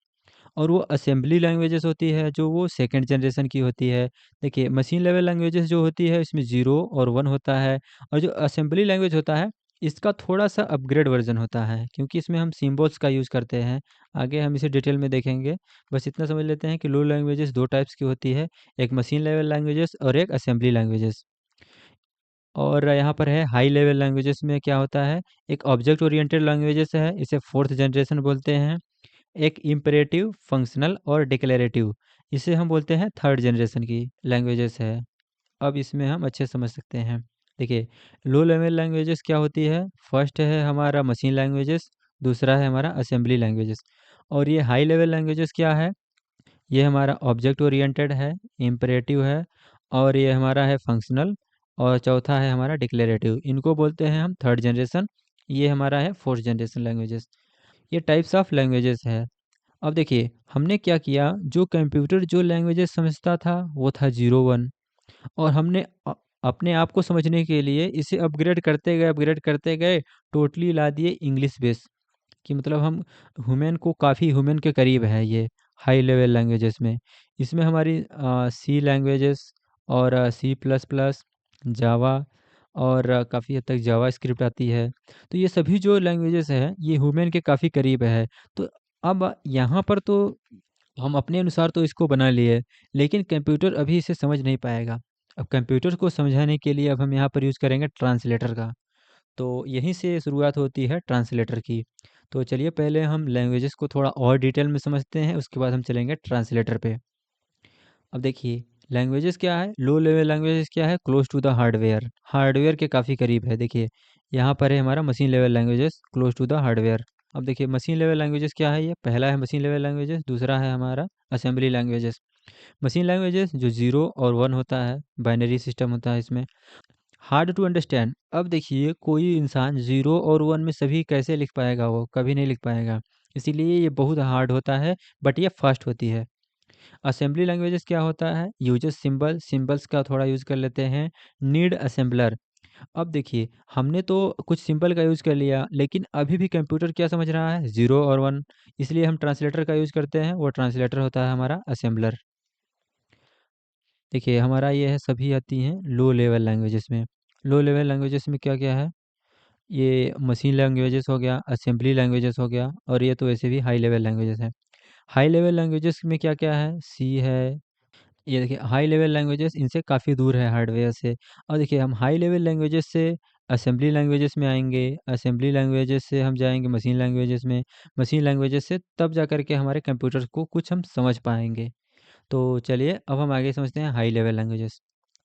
और वो असेंबली लैंग्वेजेस होती है जो वो सेकंड जनरेशन की होती है। देखिए, मशीन लेवल लैंग्वेजेस जो होती है इसमें ज़ीरो और वन होता है, और जो असेंबली लैंग्वेज होता है इसका थोड़ा-सा अपग्रेड वर्ज़न होता है, क्योंकि इसमें हम सिम्बल्स का यूज़ करते हैं। आगे हम इसे डिटेल में देखेंगे। बस इतना समझ लेते हैं कि लो लैंग्वेजेस 2 टाइप्स की होती है, एक मशीन लेवल लैंग्वेजेस और एक असेंबली लैंग्वेजेस। और यहाँ पर है हाई लेवल लैंग्वेजेस में क्या होता है, एक ऑब्जेक्ट ओरिएंटेड लैंग्वेजेस है, इसे 4th जनरेशन बोलते हैं। एक इम्पेरेटिव, फंक्शनल और डिक्लेरेटिव, इसे हम बोलते हैं 3rd जनरेशन की लैंग्वेजेस है। अब इसमें हम अच्छे समझ सकते हैं। देखिए, लो लेवल लैंग्वेजेस क्या होती है, फर्स्ट है हमारा मशीन लैंग्वेजेस, दूसरा है हमारा असेंबली लैंग्वेजेस। और ये हाई लेवल लैंग्वेजेस क्या है, ये हमारा ऑब्जेक्ट ओरिएंटेड है, इम्पेरेटिव है, और ये हमारा है फंक्शनल, और चौथा है हमारा डिक्लेरेटिव। इनको बोलते हैं हम 3rd जनरेशन, ये हमारा है 4th जनरेशन लैंग्वेजेस। ये टाइप्स ऑफ लैंग्वेजेस है। अब देखिए, हमने क्या किया, जो कंप्यूटर जो लैंग्वेजेस समझता था वो था ज़ीरो वन, और हमने अपने आप को समझने के लिए इसे अपग्रेड करते गए, टोटली ला दिए इंग्लिश बेस, कि मतलब हम ह्यूमन को, काफ़ी ह्यूमन के करीब है ये हाई लेवल लैंग्वेजेस में। इसमें हमारी सी लैंग्वेजेस और सी प्लस प्लस, जावा, और काफ़ी हद तक जावा स्क्रिप्ट आती है। तो ये सभी जो लैंग्वेजेस है ये ह्यूमन के काफ़ी करीब है। तो अब यहाँ पर तो हम अपने अनुसार तो इसको बना लिए, लेकिन कंप्यूटर अभी इसे समझ नहीं पाएगा। अब कंप्यूटर को समझाने के लिए अब हम यहाँ पर यूज़ करेंगे ट्रांसलेटर का। तो यहीं से शुरुआत होती है ट्रांसलेटर की। तो चलिए पहले हम लैंग्वेजेस को थोड़ा और डिटेल में समझते हैं, उसके बाद हम चलेंगे ट्रांसलेटर पे। अब देखिए, लैंग्वेजेस क्या है, लो लेवल लैंग्वेजेस क्या है, close to the hardware, hardware के काफ़ी करीब है। देखिए, यहाँ पर है हमारा machine level languages close to the hardware. अब देखिए, मशीन लेवल लैंग्वेजेस क्या है, ये पहला है मशीन लेवल लैंग्वेजेस, दूसरा है हमारा असेंबली लैंग्वेजेस। मशीन लैंग्वेजेस जो ज़ीरो और वन होता है, बाइनरी सिस्टम होता है इसमें। हार्ड टू अंडरस्टैंड, अब देखिए कोई इंसान ज़ीरो और वन में सभी कैसे लिख पाएगा, वो कभी नहीं लिख पाएगा, इसीलिए ये बहुत हार्ड होता है, बट ये फास्ट होती है। असेंबली लैंग्वेजेस क्या होता है, यूजेस सिंबल्स का थोड़ा यूज़ कर लेते हैं। नीड असेंबलर, अब देखिए, हमने तो कुछ सिंपल का यूज़ कर लिया, लेकिन अभी भी कंप्यूटर क्या समझ रहा है? 0 और 1, इसलिए हम ट्रांसलेटर का यूज़ करते हैं, वो ट्रांसलेटर होता है हमारा असेंबलर। देखिए, हमारा ये है सभी आती हैं लो लेवल लैंग्वेजेस में। लो लेवल लैंग्वेजेस में क्या-क्या है? ये मशीन लैंग्वेजेस हो गया, असेंबली लैंग्वेजेस हो गया, और ये तो वैसे भी हाई लेवल लैंग्वेजेस हैं। हाई लेवल लैंग्वेजेस में क्या-क्या है? सी है, ये देखिए हाई लेवल लैंग्वेजेस इनसे काफ़ी दूर है हार्डवेयर से। और देखिए हम हाई लेवल लैंग्वेजेस से असेंबली लैंग्वेजेस में आएँगे, असेंबली लैंग्वेजेस से हम जाएँगे मशीन लैंग्वेजेस में, मशीन लैंग्वेजेस से तब जा कर के हमारे कंप्यूटर को कुछ हम समझ पाएँगे। तो चलिए अब हम आगे समझते हैं हाई लेवल लैंग्वेजेस।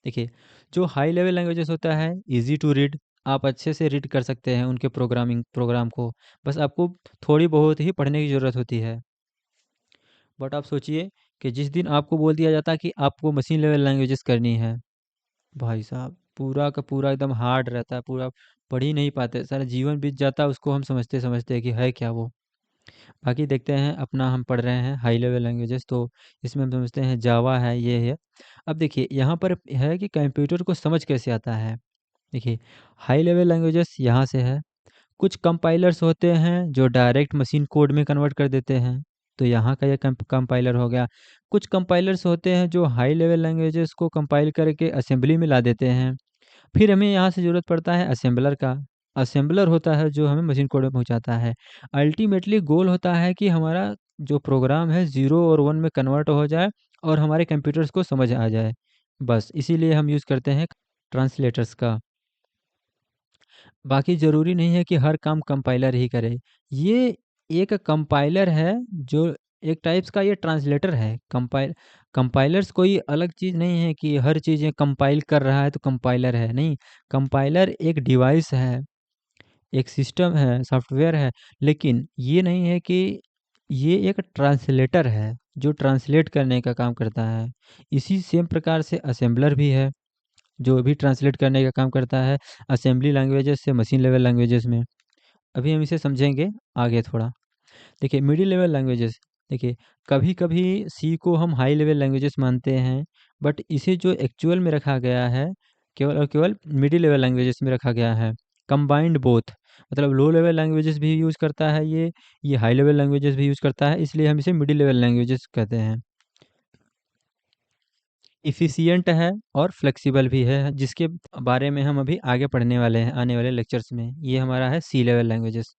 देखिए, जो हाई लेवल लैंग्वेजेस होता है ईज़ी टू रीड, आप अच्छे से रीड कर सकते हैं उनके प्रोग्राम को, बस आपको थोड़ी बहुत ही पढ़ने की ज़रूरत होती है। बट आप सोचिए कि जिस दिन आपको बोल दिया जाता है कि आपको मशीन लेवल लैंग्वेजेस करनी है, भाई साहब पूरा का पूरा एकदम हार्ड रहता है, पूरा पढ़ ही नहीं पाते, सारा जीवन बीत जाता है उसको हम समझते-समझते कि है क्या वो। बाकी देखते हैं अपना हम पढ़ रहे हैं हाई लेवल लैंग्वेजेस, तो इसमें हम समझते हैं जावा है, ये है। अब देखिए यहाँ पर है कि कंप्यूटर को समझ कैसे आता है। देखिए, हाई लेवल लैंग्वेजेस यहाँ से है। कुछ कंपाइलर्स होते हैं जो डायरेक्ट मशीन कोड में कन्वर्ट कर देते हैं, तो यहाँ का ये कंपाइलर हो गया। कुछ कंपाइलर्स होते हैं जो हाई लेवल लैंग्वेजेस को कंपाइल करके असेंबली में ला देते हैं। फिर हमें यहाँ से ज़रूरत पड़ता है असेंबलर का। असेंबलर होता है जो हमें मशीन कोड में पहुँचाता है। अल्टीमेटली गोल होता है कि हमारा जो प्रोग्राम है 0 और 1 में कन्वर्ट हो जाए और हमारे कंप्यूटर्स को समझ आ जाए। बस इसीलिए हम यूज़ करते हैं ट्रांसलेटर्स का। बाकी ज़रूरी नहीं है कि हर काम कंपाइलर ही करे। ये एक कंपाइलर है, जो एक टाइप्स का ये ट्रांसलेटर है। कंपाइलर्स कोई अलग चीज़ नहीं है कि हर चीज़ ये कंपाइल कर रहा है तो कंपाइलर है, नहीं। कंपाइलर एक डिवाइस है, एक सिस्टम है, सॉफ्टवेयर है, लेकिन ये नहीं है कि ये एक ट्रांसलेटर है, जो ट्रांसलेट करने का काम करता है। इसी सेम प्रकार से असेंबलर भी है, जो भी ट्रांसलेट करने का काम करता है असेंबली लैंग्वेजेस से मशीन लेवल लैंग्वेजेस में। अभी हम इसे समझेंगे आगे थोड़ा। देखिए मिडिल लेवल लैंग्वेजेस, देखिए कभी-कभी सी को हम हाई लेवल लैंग्वेजेस मानते हैं, बट इसे जो एक्चुअल में रखा गया है केवल और केवल मिडिल लेवल लैंग्वेजेस में रखा गया है। कंबाइंड बोथ, मतलब लो लेवल लैंग्वेजेस भी यूज़ करता है ये हाई लेवल लैंग्वेजेस भी यूज़ करता है, इसलिए हम इसे मिडिल लेवल लैंग्वेजेस कहते हैं। एफिशिएंट है और फ्लेक्सिबल भी है, जिसके बारे में हम अभी आगे पढ़ने वाले हैं आने वाले लेक्चर्स में। ये हमारा है सी लेवल लैंग्वेजेस।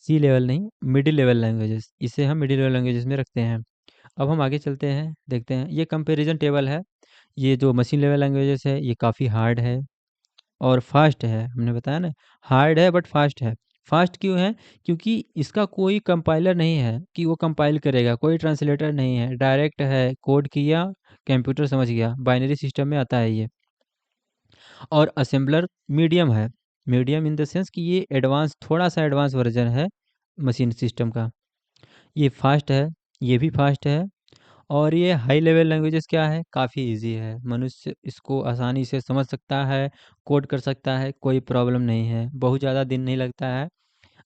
सी लेवल नहीं, मिडिल लेवल लैंग्वेजेस, इसे हम मिडिल लेवल लैंग्वेजेस में रखते हैं। अब हम आगे चलते हैं, देखते हैं ये कंपैरिजन टेबल है। ये जो मशीन लेवल लैंग्वेजेस है ये काफ़ी हार्ड है और फास्ट है, हमने बताया ना, हार्ड है बट फास्ट है। फास्ट क्यों है? क्योंकि इसका कोई कंपाइलर नहीं है कि वो कंपाइल करेगा, कोई ट्रांसलेटर नहीं है, डायरेक्ट है, कोड किया, कंप्यूटर समझ गया, बाइनरी सिस्टम में आता है ये। और असेंबलर मीडियम है, मीडियम इन द सेंस कि ये एडवांस, थोड़ा सा एडवांस वर्जन है मशीन सिस्टम का। ये फास्ट है, ये भी फास्ट है। और ये हाई लेवल लैंग्वेजेस क्या है, काफ़ी इजी है, मनुष्य इसको आसानी से समझ सकता है, कोड कर सकता है, कोई प्रॉब्लम नहीं है, बहुत ज़्यादा दिन नहीं लगता है।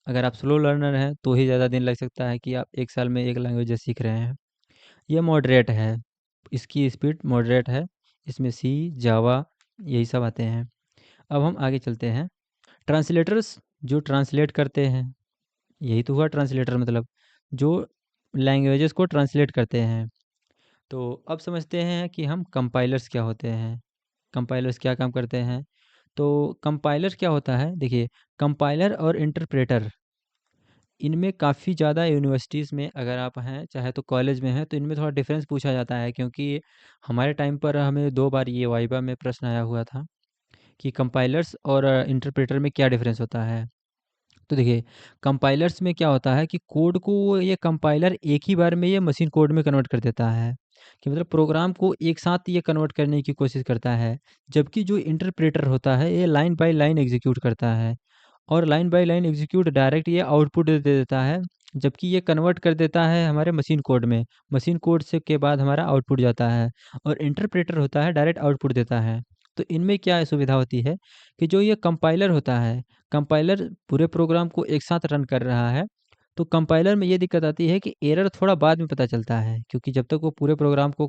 अगर आप स्लो लर्नर हैं तो ही ज़्यादा दिन लग सकता है कि आप एक साल में एक लैंग्वेज सीख रहे हैं। ये मॉडरेट है, इसकी स्पीड मॉडरेट है, इसमें सी, जावा यही सब आते हैं। अब हम आगे चलते हैं। ट्रांसलेटर्स जो ट्रांसलेट करते हैं, यही तो हुआ ट्रांसलेटर, मतलब जो लैंग्वेजेस को ट्रांसलेट करते हैं। तो अब समझते हैं कि हम कंपाइलर्स क्या होते हैं, कंपाइलर्स क्या काम करते हैं। तो कंपाइलर क्या होता है, देखिए कंपाइलर और इंटरप्रेटर, इनमें काफ़ी ज़्यादा यूनिवर्सिटीज़ में अगर आप हैं, चाहे तो कॉलेज में हैं, तो इनमें थोड़ा डिफरेंस पूछा जाता है, क्योंकि हमारे टाइम पर हमें 2 बार ये वाइवा में प्रश्न आया हुआ था कि कंपाइलर्स और इंटरप्रेटर में क्या डिफरेंस होता है। तो देखिए कंपाइलर्स में क्या होता है कि कोड को ये कंपाइलर एक ही बार में ये मशीन कोड में कन्वर्ट कर देता है, कि मतलब प्रोग्राम को एक साथ ये कन्वर्ट करने की कोशिश करता है। जबकि जो इंटरप्रेटर होता है ये लाइन बाय लाइन एग्जीक्यूट करता है, और line by line execute direct ये आउटपुट दे देता है, जबकि ये कन्वर्ट कर देता है हमारे मशीन कोड में। मशीन कोड से के बाद हमारा आउटपुट जाता है, और इंटरप्रेटर होता है डायरेक्ट आउटपुट देता है। तो इनमें क्या सुविधा होती है कि जो ये कंपाइलर होता है, कंपाइलर पूरे प्रोग्राम को एक साथ रन कर रहा है, तो कंपाइलर में ये दिक्कत आती है कि एरर थोड़ा बाद में पता चलता है, क्योंकि जब तक वो पूरे प्रोग्राम को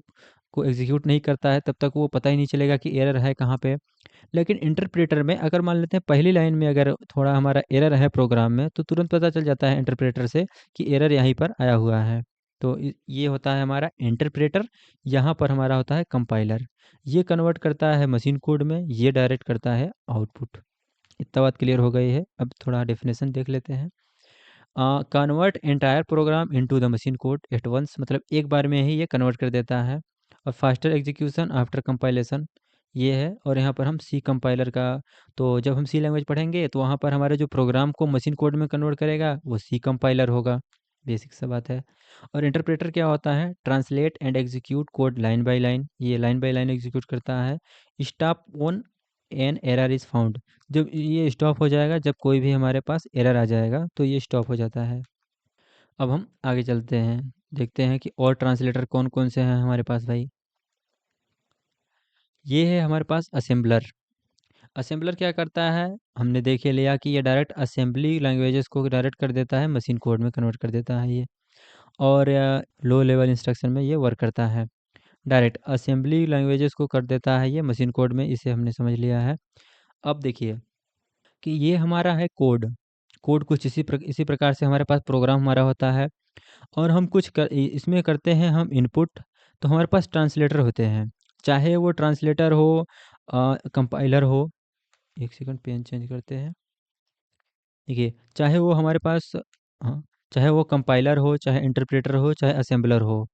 को एग्जीक्यूट नहीं करता है तब तक वो पता ही नहीं चलेगा कि एरर है कहाँ पे। लेकिन इंटरप्रेटर में अगर मान लेते हैं पहली लाइन में अगर थोड़ा हमारा एरर है प्रोग्राम में, तो तुरंत पता चल जाता है इंटरप्रेटर से कि एरर यहीं पर आया हुआ है। तो ये होता है हमारा इंटरप्रेटर। यहाँ पर हमारा होता है कंपाइलर। ये कन्वर्ट करता है मशीन कोड में, ये डायरेक्ट करता है आउटपुट। इतना बात क्लियर हो गई है। अब थोड़ा डेफिनेशन देख लेते हैं। Convert entire program into the machine code at once, मतलब एक बार में ही ये कन्वर्ट कर देता है। और फास्टर एग्जीक्यूशन आफ्टर कंपाइलेशन ये है। और यहाँ पर हम सी कंपाइलर का, तो जब हम सी लैंग्वेज पढ़ेंगे तो वहाँ पर हमारे जो प्रोग्राम को मशीन कोड में कन्वर्ट करेगा वो सी कंपाइलर होगा। बेसिक सा बात है। और इंटरप्रेटर क्या होता है? Translate and execute code line by line, ये लाइन बाय लाइन एग्जीक्यूट करता है। Stop on an error is found, जब ये स्टॉप हो जाएगा, जब कोई भी हमारे पास एरर आ जाएगा तो ये स्टॉप हो जाता है। अब हम आगे चलते हैं, देखते हैं कि और ट्रांसलेटर कौन कौन से हैं हमारे पास भाई। ये है हमारे पास असेंबलर। असेंबलर क्या करता है? हमने देख ही लिया कि ये डायरेक्ट असेंबली लैंग्वेजेस को डायरेक्ट कर देता है, मशीन कोड में कन्वर्ट कर देता है ये। और लो लेवल इंस्ट्रक्शन में ये वर्क करता है। डायरेक्ट असेंबली लैंग्वेजेस को कर देता है ये मशीन कोड में, इसे हमने समझ लिया है। अब देखिए कि ये हमारा है कोड। कोड कुछ इसी प्रकार से हमारे पास प्रोग्राम हमारा होता है। और हम इसमें करते हैं हम इनपुट। तो हमारे पास ट्रांसलेटर होते हैं, चाहे वो ट्रांसलेटर हो, कंपाइलर हो। एक सेकंड, पेन चेंज करते हैं। देखिए, चाहे वो हमारे पास, हाँ, चाहे वो कंपाइलर हो, चाहे इंटरप्रेटर हो, चाहे असेंबलर हो,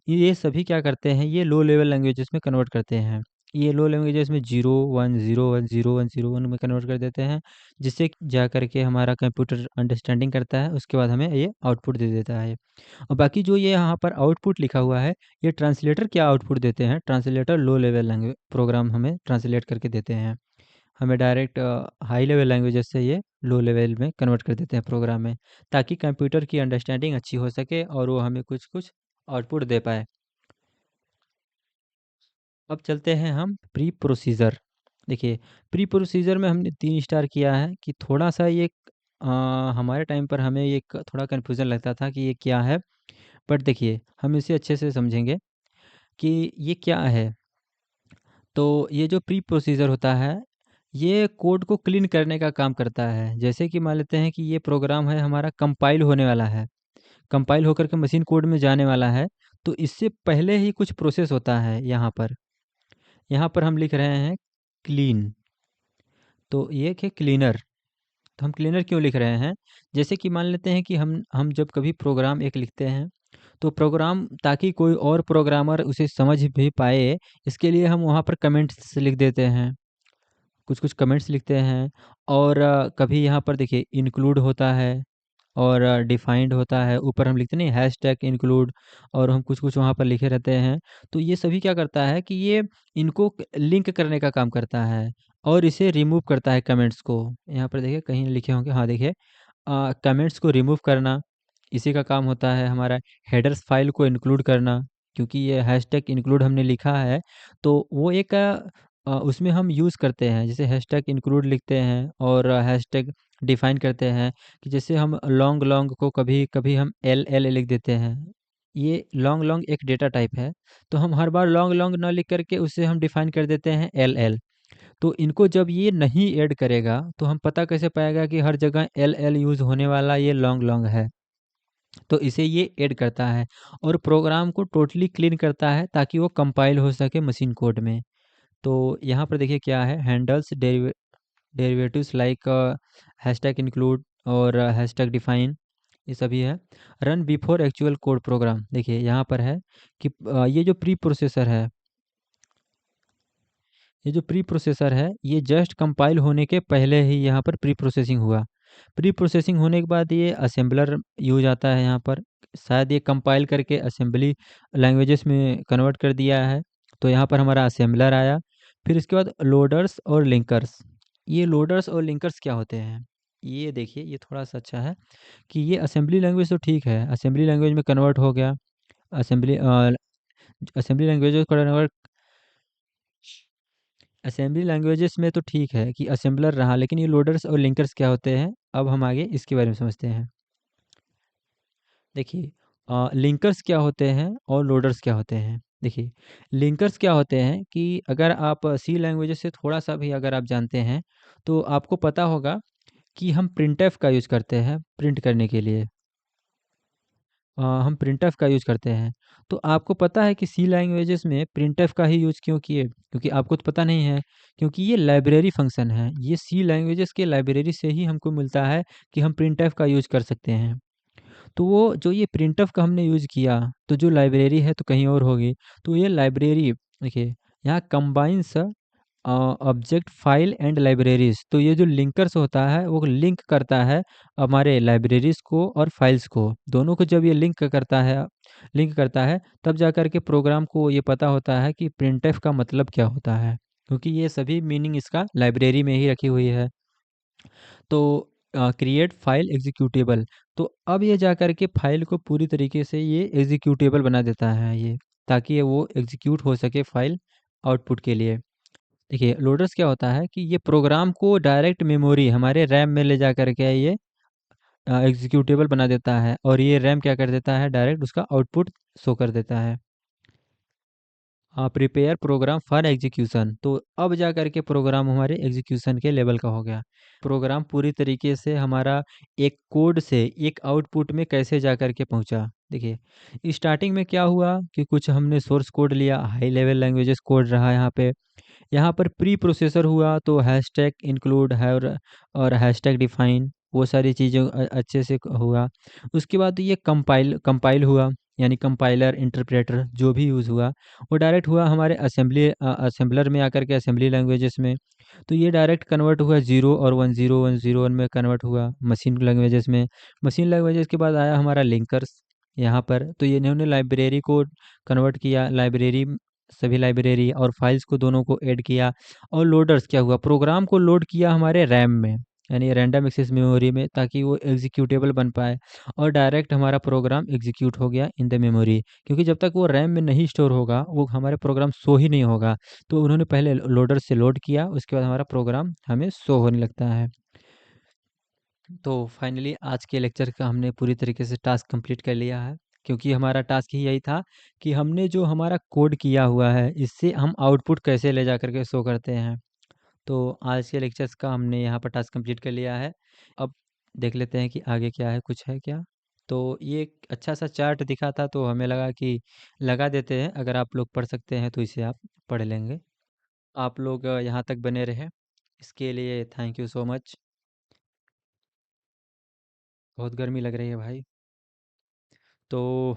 ये सभी क्या करते हैं? ये लो लेवल लैंग्वेजेस में कन्वर्ट करते हैं। ये लो लैंग्वेजेस में 0 1 0 1 0 1 0 1 में कन्वर्ट कर देते हैं, जिससे जा करके हमारा कंप्यूटर अंडरस्टैंडिंग करता है, उसके बाद हमें ये आउटपुट दे देता है। और बाकी जो ये यहाँ पर आउटपुट लिखा हुआ है, ये ट्रांसलेटर क्या आउटपुट देते हैं? Translator low level language program हमें ट्रांसलेट करके देते हैं। हमें डायरेक्ट हाई लेवल लैंग्वेजेस से ये लो लेवल में कन्वर्ट कर देते हैं प्रोग्राम में, ताकि कंप्यूटर की अंडरस्टैंडिंग अच्छी हो सके और वो हमें कुछ कुछ आउटपुट दे पाए। अब चलते हैं हम प्री प्रोसीजर। देखिए, प्री प्रोसीजर में हमने 3 स्टार किया है कि थोड़ा सा ये हमारे टाइम पर हमें ये थोड़ा कन्फ्यूज़न लगता था कि ये क्या है। बट देखिए, हम इसे अच्छे से समझेंगे कि ये क्या है। तो ये जो प्री प्रोसीजर होता है, ये कोड को क्लीन करने का काम करता है। जैसे कि मान लेते हैं कि ये प्रोग्राम है हमारा कंपाइल होने वाला है, कंपाइल होकर के मशीन कोड में जाने वाला है। तो इससे पहले ही कुछ प्रोसेस होता है यहाँ पर। यहाँ पर हम लिख रहे हैं क्लीन, तो ये एक है क्लीनर। तो हम क्लीनर क्यों लिख रहे हैं? जैसे कि मान लेते हैं कि हम जब कभी प्रोग्राम एक लिखते हैं, तो प्रोग्राम, ताकि कोई और प्रोग्रामर उसे समझ भी पाए, इसके लिए हम वहाँ पर कमेंट्स लिख देते हैं, कुछ-कुछ कमेंट्स लिखते हैं। और कभी यहाँ पर देखिए इंक्लूड होता है और डिफाइंड होता है, ऊपर हम लिखते नहीं हैशटैग इंक्लूड, और हम कुछ-कुछ वहाँ पर लिखे रहते हैं। तो ये सभी क्या करता है कि ये इनको लिंक करने का काम करता है और इसे रिमूव करता है कमेंट्स को। यहाँ पर देखिए कहीं लिखे होंगे, हाँ देखिए, कमेंट्स को रिमूव करना, इसी का काम होता है हमारा। हेडर्स फाइल को इंक्लूड करना, क्योंकि ये हैशटैग इंक्लूड हमने लिखा है, तो वो एक उसमें हम यूज़ करते हैं। जैसे हैशटैग इंक्लूड लिखते हैं और हैशटैग डिफाइन करते हैं, कि जैसे हम लॉन्ग लॉन्ग को कभी-कभी हम एल एल लिख देते हैं। ये लॉन्ग लॉन्ग एक डेटा टाइप है, तो हम हर बार लॉन्ग लॉन्ग ना लिख करके उसे हम डिफाइन कर देते हैं एल एल। तो इनको जब ये नहीं ऐड करेगा, तो हम पता कैसे पाएगा कि हर जगह एल एल यूज़ होने वाला ये लॉन्ग लॉन्ग है। तो इसे ये ऐड करता है और प्रोग्राम को टोटली क्लीन करता है, ताकि वो कंपाइल हो सके मशीन कोड में। तो यहाँ पर देखिए क्या है, handles derivatives like hashtag include और हैशटैग डिफाइन, ये सभी है। Run before actual code program, देखिए यहाँ पर है कि ये जो प्री प्रोसेसर है, ये जो प्री प्रोसेसर है, ये जस्ट कंपाइल होने के पहले ही यहाँ पर प्री प्रोसेसिंग हुआ। प्री प्रोसेसिंग होने के बाद ये असेंबलर यूज आता है यहाँ पर। शायद ये कंपाइल करके असेंबली लैंग्वेजेस में कन्वर्ट कर दिया है। तो यहाँ पर हमारा असेंबलर आया। फिर इसके बाद लोडर्स और लिंकर्स। ये लोडर्स और लिंकर्स क्या होते हैं? ये देखिए, ये थोड़ा सा अच्छा है कि ये असेंबली लैंग्वेज तो ठीक है, असेंबली लैंग्वेज में कन्वर्ट हो गया। असेंबली असेंबली लैंग्वेज को कन्वर्ट, असेंबली लैंग्वेजेस में तो ठीक है कि असेंबलर रहा, लेकिन ये लोडर्स और लिंकर्स क्या होते हैं? अब हम आगे इसके बारे में समझते हैं। देखिए, लिंकर्स क्या होते हैं और लोडर्स क्या होते हैं? देखिए, लिंकर्स क्या होते हैं कि अगर आप सी लैंग्वेज से थोड़ा-सा भी अगर आप जानते हैं, तो आपको पता होगा कि हम प्रिंटफ का यूज़ करते हैं प्रिंट करने के लिए। हम प्रिंटफ का यूज़ करते हैं। तो आपको पता है कि सी लैंग्वेजेज़ में प्रिंटफ का ही यूज़ क्यों किए? क्योंकि आपको तो पता नहीं है, क्योंकि ये लाइब्रेरी फ़ंक्शन है। ये सी लैंग्वेजेज़ के लाइब्रेरी से ही हमको मिलता है कि हम प्रिंटफ का यूज़ कर सकते हैं। तो वो जो ये प्रिंटफ का हमने यूज़ किया, तो जो लाइब्रेरी है तो कहीं और होगी। तो ये लाइब्रेरी देखिए, यहाँ combines object file and libraries. तो ये जो लिंकर्स होता है वो लिंक करता है हमारे लाइब्रेरीज़ को और फाइल्स को। दोनों को जब ये लिंक करता है तब जा कर के प्रोग्राम को ये पता होता है कि प्रिंटफ का मतलब क्या होता है। क्योंकि ये सभी मीनिंग इसका लाइब्रेरी में ही रखी हुई है। तो क्रिएट फाइल एग्जीक्यूटेबल, तो अब ये जा कर के फाइल को पूरी तरीके से ये एग्जीक्यूटेबल बना देता है ये, ताकि ये वो एग्जीक्यूट हो सके फाइल आउटपुट के लिए। देखिए, लोडर्स क्या होता है कि ये प्रोग्राम को डायरेक्ट मेमोरी हमारे रैम में ले जा कर के ये एग्जीक्यूटेबल बना देता है, और ये रैम क्या कर देता है, डायरेक्ट उसका आउटपुट शो कर देता है। प्रिपेयर प्रोग्राम फॉर एग्जीक्यूशन, तो अब जा कर के प्रोग्राम हमारे एग्जीक्यूशन के लेवल का हो गया। प्रोग्राम पूरी तरीके से हमारा एक कोड से एक आउटपुट में कैसे जा कर के पहुंचा। देखिए, स्टार्टिंग में क्या हुआ कि कुछ हमने सोर्स कोड लिया, हाई लेवल लैंग्वेजेस कोड रहा यहाँ पर प्री प्रोसेसर हुआ, तो हैशटैग इंक्लूड है और हैशटैग डिफाइन, वो सारी चीज़ें अच्छे से हुआ। उसके बाद ये कंपाइल कंपाइल हुआ, यानी कंपाइलर इंटरप्रेटर जो भी यूज़ हुआ वो डायरेक्ट हुआ हमारे असेंबलर में आकर के, असेंबली लैंग्वेजेस में। तो ये डायरेक्ट कन्वर्ट हुआ 0 और 10101 में कन्वर्ट हुआ मशीन लैंग्वेजेस में। मशीन लैंग्वेजेस के बाद आया हमारा लिंकर्स यहाँ पर, तो ये इन्होंने लाइब्रेरी को कन्वर्ट किया, लाइब्रेरी सभी लाइब्रेरी और फाइल्स को दोनों को ऐड किया। और लोडर्स क्या हुआ, प्रोग्राम को लोड किया हमारे रैम में, यानी रैंडम एक्सेस मेमोरी में, ताकि वो एग्जीक्यूटेबल बन पाए और डायरेक्ट हमारा प्रोग्राम एग्जीक्यूट हो गया इन द मेमोरी। क्योंकि जब तक वो रैम में नहीं स्टोर होगा वो हमारे प्रोग्राम शो ही नहीं होगा। तो उन्होंने पहले लोडर से लोड किया, उसके बाद हमारा प्रोग्राम हमें शो होने लगता है। तो फाइनली आज के लेक्चर का हमने पूरी तरीके से टास्क कंप्लीट कर लिया है, क्योंकि हमारा टास्क ही यही था कि हमने जो हमारा कोड किया हुआ है इससे हम आउटपुट कैसे ले जा करके शो करते हैं। तो आज के लेक्चर्स का हमने यहाँ पर टास्क कंप्लीट कर लिया है। अब देख लेते हैं कि आगे क्या है, कुछ है क्या। तो ये एक अच्छा सा चार्ट दिखा था, तो हमें लगा कि लगा देते हैं, अगर आप लोग पढ़ सकते हैं तो इसे आप पढ़ लेंगे। आप लोग यहाँ तक बने रहे, इसके लिए थैंक यू सो मच। बहुत गर्मी लग रही है भाई। तो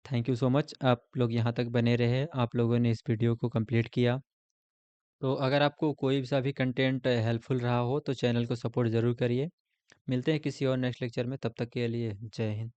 थैंक यू सो मच, आप लोग यहाँ तक बने रहे, आप लोगों ने इस वीडियो को कंप्लीट किया। तो अगर आपको कोई सा भी कंटेंट हेल्पफुल रहा हो तो चैनल को सपोर्ट ज़रूर करिए। मिलते हैं किसी और नेक्स्ट लेक्चर में, तब तक के लिए जय हिंद।